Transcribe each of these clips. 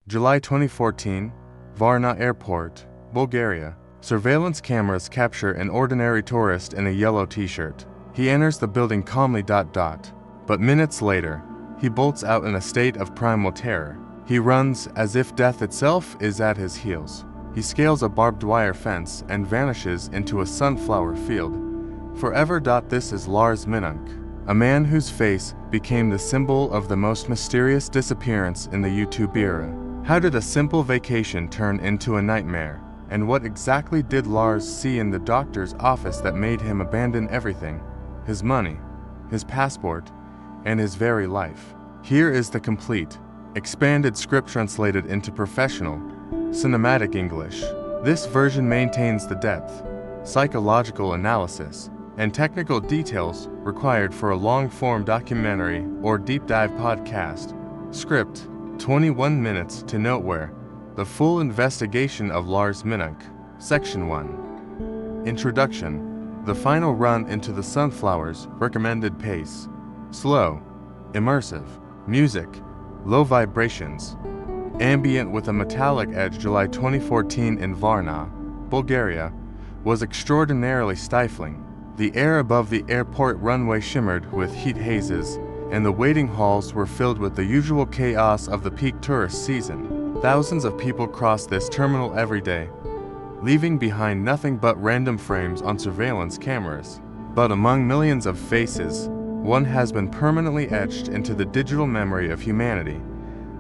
July 2014, Varna Airport, Bulgaria. Surveillance cameras capture an ordinary tourist in a yellow t-shirt. He enters the building calmly. But minutes later, he bolts out in a state of primal terror. He runs as if death itself is at his heels. He scales a barbed wire fence and vanishes into a sunflower field. Forever. This is Lars Mittank, a man whose face became the symbol of the most mysterious disappearance in the YouTube era. How did a simple vacation turn into a nightmare? And what exactly did Lars see in the doctor's office that made him abandon everything? His money, his passport, and his very life. Here is the complete, expanded script translated into professional, cinematic English. This version maintains the depth, psychological analysis, and technical details required for a long-form documentary or deep-dive podcast. Script: 21 minutes to nowhere. The full investigation of Lars Mittank. Section 1. Introduction. The final run into the sunflowers. Recommended pace: slow, immersive. Music: low vibrations, ambient with a metallic edge. July 2014 in Varna, Bulgaria, was extraordinarily stifling. The air above the airport runway shimmered with heat hazes, and the waiting halls were filled with the usual chaos of the peak tourist season. Thousands of people cross this terminal every day, leaving behind nothing but random frames on surveillance cameras. But among millions of faces, one has been permanently etched into the digital memory of humanity.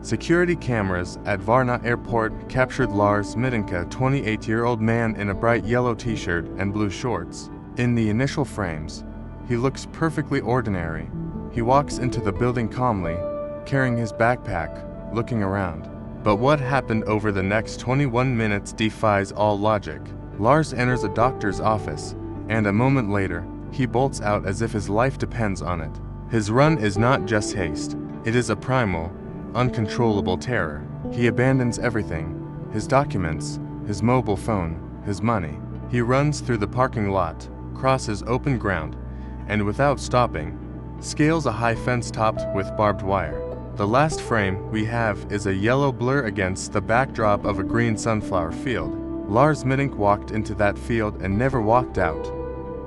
Security cameras at Varna Airport captured Lars Mittank, a 28-year-old man in a bright yellow t-shirt and blue shorts. In the initial frames, he looks perfectly ordinary. He walks into the building calmly, carrying his backpack, looking around. But what happened over the next 21 minutes defies all logic. Lars enters a doctor's office, and a moment later, he bolts out as if his life depends on it. His run is not just haste, it is a primal, uncontrollable terror. He abandons everything: his documents, his mobile phone, his money. He runs through the parking lot, crosses open ground, and without stopping, scales a high fence topped with barbed wire. The last frame we have is a yellow blur against the backdrop of a green sunflower field. Lars Mittank walked into that field and never walked out.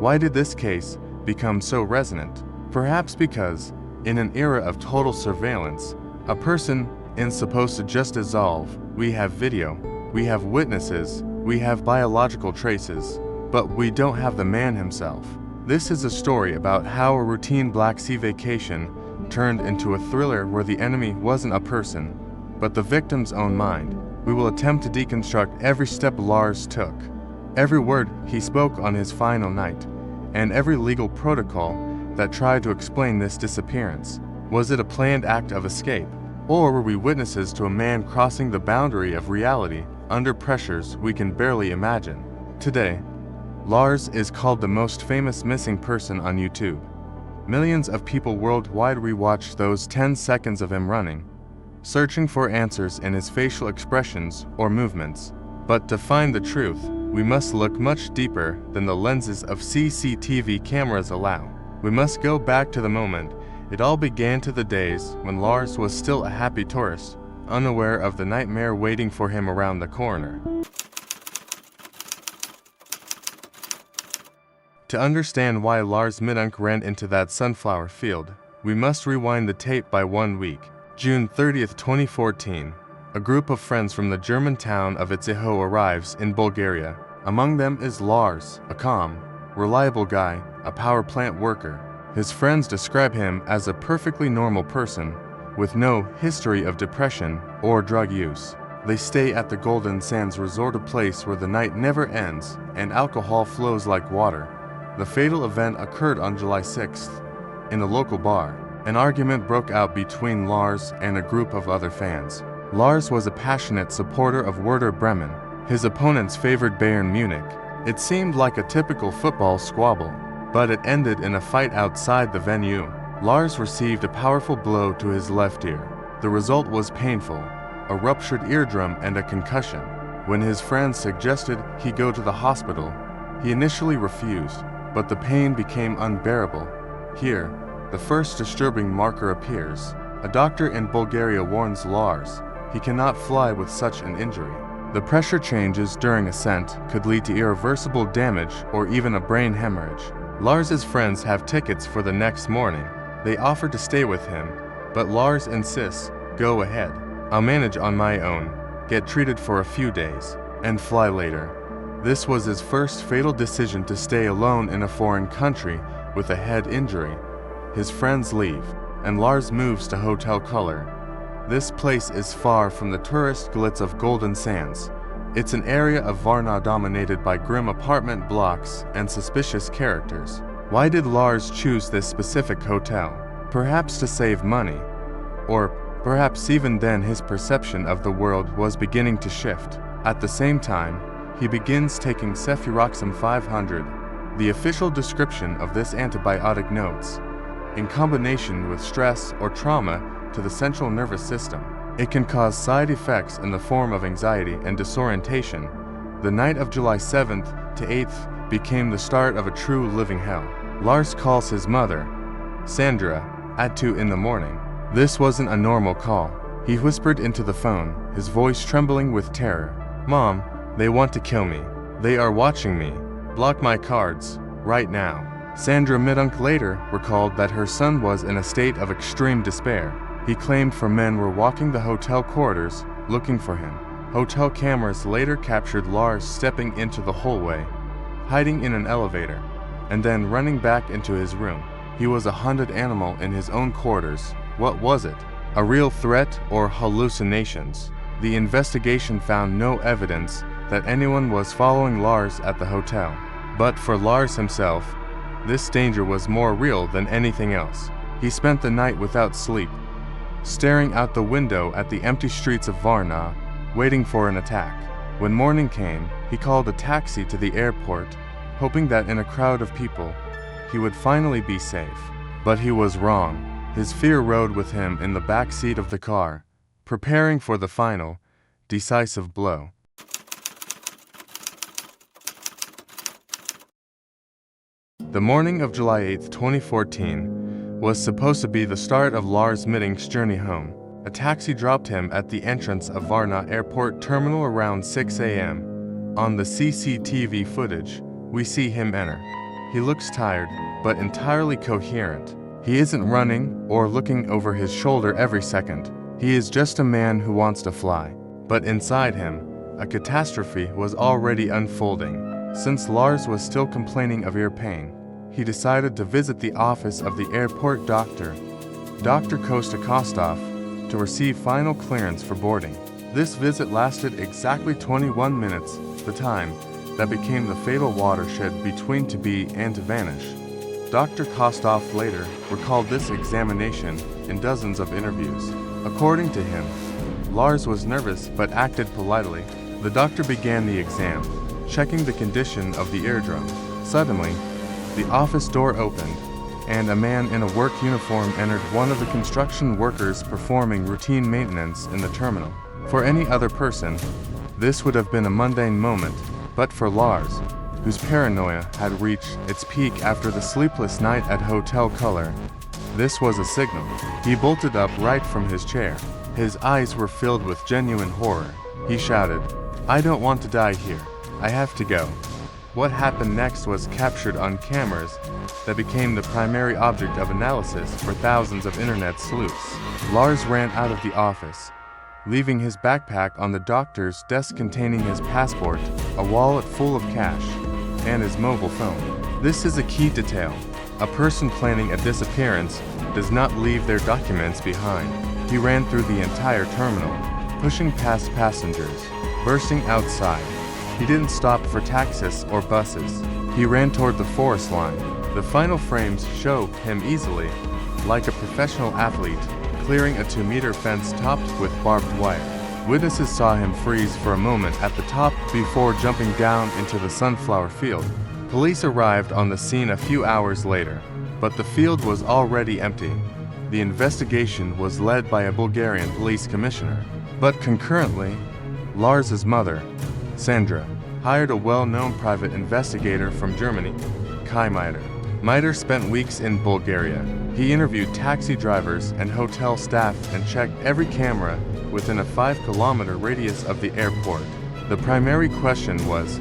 Why did this case become so resonant? Perhaps because, in an era of total surveillance, a person isn't supposed to just dissolve. We have video, we have witnesses, we have biological traces, but we don't have the man himself. This is a story about how a routine Black Sea vacation turned into a thriller where the enemy wasn't a person, but the victim's own mind. We will attempt to deconstruct every step Lars took, every word he spoke on his final night, and every legal protocol that tried to explain this disappearance. Was it a planned act of escape, or were we witnesses to a man crossing the boundary of reality under pressures we can barely imagine? Today, Lars is called the most famous missing person on YouTube. Millions of people worldwide rewatched those 10 seconds of him running, searching for answers in his facial expressions or movements. But to find the truth, we must look much deeper than the lenses of CCTV cameras allow. We must go back to the moment it all began, to the days when Lars was still a happy tourist, unaware of the nightmare waiting for him around the corner. To understand why Lars Mittank ran into that sunflower field, we must rewind the tape by 1 week. June 30th, 2014, a group of friends from the German town of Itzehoe arrives in Bulgaria. Among them is Lars, a calm, reliable guy, a power plant worker. His friends describe him as a perfectly normal person, with no history of depression or drug use. They stay at the Golden Sands Resort, a place where the night never ends and alcohol flows like water. The fatal event occurred on July 6th, in a local bar. An argument broke out between Lars and a group of other fans. Lars was a passionate supporter of Werder Bremen. His opponents favored Bayern Munich. It seemed like a typical football squabble, but it ended in a fight outside the venue. Lars received a powerful blow to his left ear. The result was painful, a ruptured eardrum and a concussion. When his friends suggested he go to the hospital, he initially refused, but the pain became unbearable. Here, the first disturbing marker appears. A doctor in Bulgaria warns Lars, He cannot fly with such an injury. The pressure changes during ascent could lead to irreversible damage or even a brain hemorrhage. Lars's friends have tickets for the next morning. They offer to stay with him, but Lars insists, "Go ahead. I'll manage on my own, get treated for a few days, and fly later." This was his first fatal decision to stay alone in a foreign country with a head injury. His friends leave, and Lars moves to Hotel Color. This place is far from the tourist glitz of Golden Sands. It's an area of Varna dominated by grim apartment blocks and suspicious characters. Why did Lars choose this specific hotel? Perhaps to save money, or perhaps even then his perception of the world was beginning to shift. At the same time, he begins taking cefuroxime 500, the official description of this antibiotic notes, in combination with stress or trauma to the central nervous system. It can cause side effects in the form of anxiety and disorientation. The night of July 7th to 8th became the start of a true living hell. Lars calls his mother, Sandra, at 2 in the morning. This wasn't a normal call. He whispered into the phone, his voice trembling with terror. "Mom, they want to kill me. They are watching me. Block my cards, right now." Sandra Mittank later recalled that her son was in a state of extreme despair. He claimed 4 men were walking the hotel corridors, looking for him. Hotel cameras later captured Lars stepping into the hallway, hiding in an elevator, and then running back into his room. He was a hunted animal in his own quarters. What was it? A real threat or hallucinations? The investigation found no evidence that anyone was following Lars at the hotel. But for Lars himself, this danger was more real than anything else. He spent the night without sleep, staring out the window at the empty streets of Varna, waiting for an attack. When morning came, he called a taxi to the airport, hoping that in a crowd of people, he would finally be safe. But he was wrong. His fear rode with him in the back seat of the car, preparing for the final, decisive blow. The morning of July 8, 2014, was supposed to be the start of Lars Mittank's journey home. A taxi dropped him at the entrance of Varna Airport terminal around 6 a.m. On the CCTV footage, we see him enter. He looks tired, but entirely coherent. He isn't running or looking over his shoulder every second. He is just a man who wants to fly. But inside him, a catastrophe was already unfolding. Since Lars was still complaining of ear pain, he decided to visit the office of the airport doctor, Dr. Kostov, to receive final clearance for boarding. This visit lasted exactly 21 minutes, the time that became the fatal watershed between to be and to vanish. Dr. Kostov later recalled this examination in dozens of interviews. According to him, Lars was nervous but acted politely. The doctor began the exam, checking the condition of the eardrum. Suddenly, the office door opened, and a man in a work uniform entered, one of the construction workers performing routine maintenance in the terminal. For any other person, this would have been a mundane moment, but for Lars, whose paranoia had reached its peak after the sleepless night at Hotel Color, this was a signal. He bolted up right from his chair. His eyes were filled with genuine horror. He shouted, "I don't want to die here. I have to go." What happened next was captured on cameras that became the primary object of analysis for thousands of internet sleuths. Lars ran out of the office, leaving his backpack on the doctor's desk containing his passport, a wallet full of cash, and his mobile phone. This is a key detail. A person planning a disappearance does not leave their documents behind. He ran through the entire terminal, pushing past passengers, bursting outside. He didn't stop for taxis or buses. He ran toward the forest line. The final frames show him easily, like a professional athlete, clearing a 2-meter fence topped with barbed wire. Witnesses saw him freeze for a moment at the top before jumping down into the sunflower field. Police arrived on the scene a few hours later, but the field was already empty. The investigation was led by a Bulgarian police commissioner. But concurrently, Lars's mother, Sandra, hired a well-known private investigator from Germany, Kai Miter. Miter spent weeks in Bulgaria. He interviewed taxi drivers and hotel staff and checked every camera within a 5-kilometer radius of the airport. The primary question was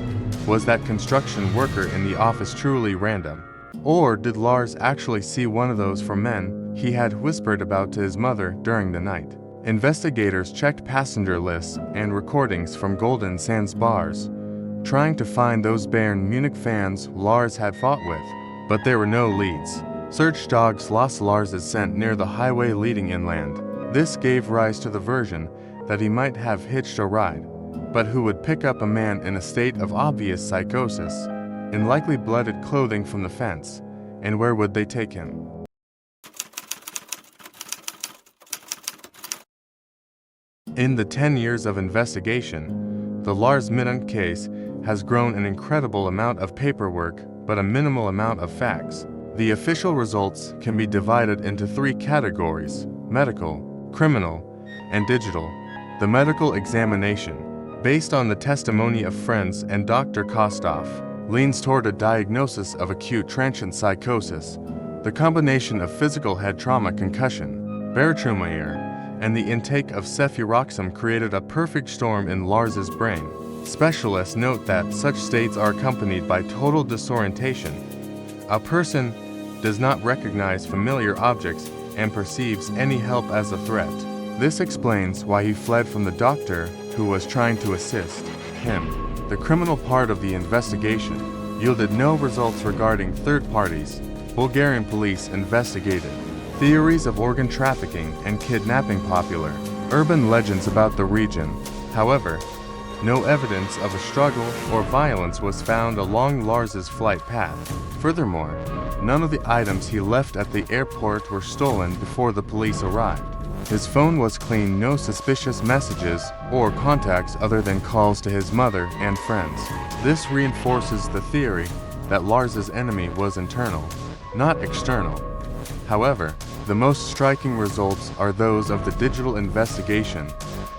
that construction worker in the office truly random? Or did Lars actually see one of those 4 men he had whispered about to his mother during the night? Investigators checked passenger lists and recordings from Golden Sands bars, trying to find those Bayern Munich fans Lars had fought with, but there were no leads. Search dogs lost Lars's scent near the highway leading inland. This gave rise to the version that he might have hitched a ride, but who would pick up a man in a state of obvious psychosis, in likely blooded clothing from the fence, and where would they take him? In the 10 years of investigation, the Lars Mittank case has grown an incredible amount of paperwork but a minimal amount of facts. The official results can be divided into 3 categories: medical, criminal, and digital. The medical examination, based on the testimony of friends and Dr. Kostov, leans toward a diagnosis of acute transient psychosis. The combination of physical head trauma, concussion, barotrauma, and the intake of cefuroxime created a perfect storm in Lars's brain. Specialists note that such states are accompanied by total disorientation. A person does not recognize familiar objects and perceives any help as a threat. This explains why he fled from the doctor who was trying to assist him. The criminal part of the investigation yielded no results regarding third parties. Bulgarian police investigated theories of organ trafficking and kidnapping, popular urban legends about the region. However, no evidence of a struggle or violence was found along Lars's flight path. Furthermore, none of the items he left at the airport were stolen before the police arrived. His phone was clean, no suspicious messages or contacts other than calls to his mother and friends. This reinforces the theory that Lars's enemy was internal, not external. However, the most striking results are those of the digital investigation,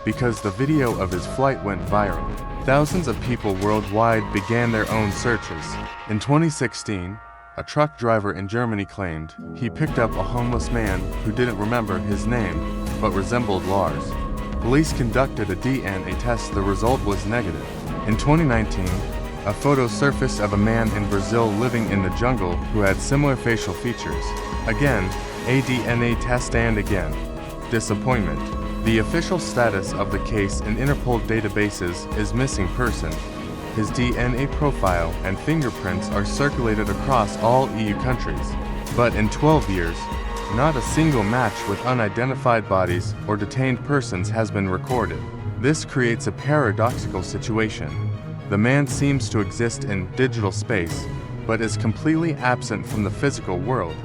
because the video of his flight went viral. Thousands of people worldwide began their own searches. In 2016, a truck driver in Germany claimed he picked up a homeless man who didn't remember his name but resembled Lars. Police conducted a DNA test. The result was negative. In 2019, a photo surfaced of a man in Brazil living in the jungle who had similar facial features. Again, a DNA test, and again, disappointment. The official status of the case in Interpol databases is missing person. His DNA profile and fingerprints are circulated across all EU countries. But in 12 years, not a single match with unidentified bodies or detained persons has been recorded. This creates a paradoxical situation. The man seems to exist in digital space, but is completely absent from the physical world.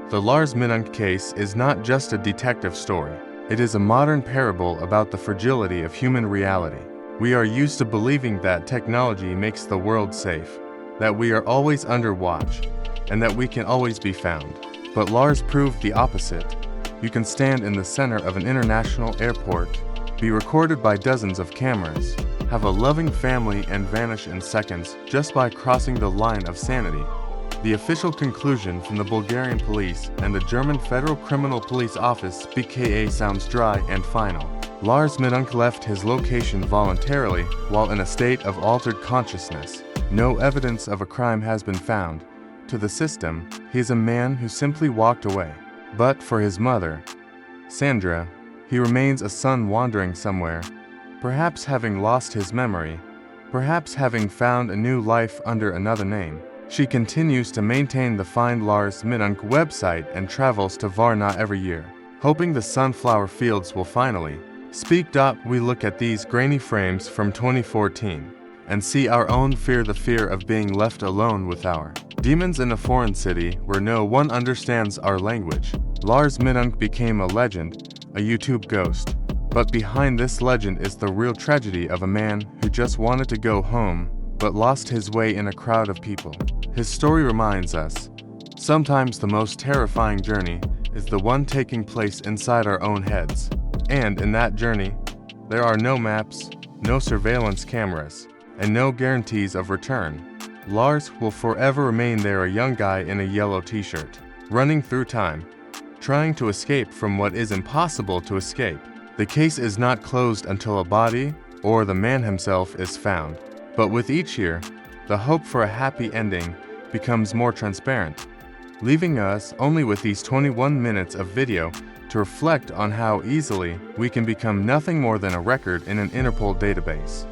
The Lars Mittank case is not just a detective story. It is a modern parable about the fragility of human reality. We are used to believing that technology makes the world safe, that we are always under watch, and that we can always be found. But Lars proved the opposite. You can stand in the center of an international airport, be recorded by dozens of cameras, have a loving family, and vanish in seconds just by crossing the line of sanity. The official conclusion from the Bulgarian police and the German Federal Criminal Police Office (BKA) sounds dry and final. Lars Mittank left his location voluntarily while in a state of altered consciousness. No evidence of a crime has been found. To the system, he is a man who simply walked away. But for his mother, Sandra, he remains a son wandering somewhere, perhaps having lost his memory, perhaps having found a new life under another name. She continues to maintain the Find Lars Mittank website and travels to Varna every year, hoping the sunflower fields will finally speak. We look at these grainy frames from 2014 and see our own fear, the fear of being left alone with our demons in a foreign city where no one understands our language. Lars Mittank became a legend, a YouTube ghost. But behind this legend is the real tragedy of a man who just wanted to go home but lost his way in a crowd of people. His story reminds us, sometimes the most terrifying journey is the one taking place inside our own heads. And in that journey, there are no maps, no surveillance cameras, and no guarantees of return. Lars will forever remain there, a young guy in a yellow t-shirt. running through time, trying to escape from what is impossible to escape. The case is not closed until a body, or the man himself, is found. But with each year, the hope for a happy ending becomes more transparent, leaving us only with these 21 minutes of video to reflect on how easily we can become nothing more than a record in an Interpol database.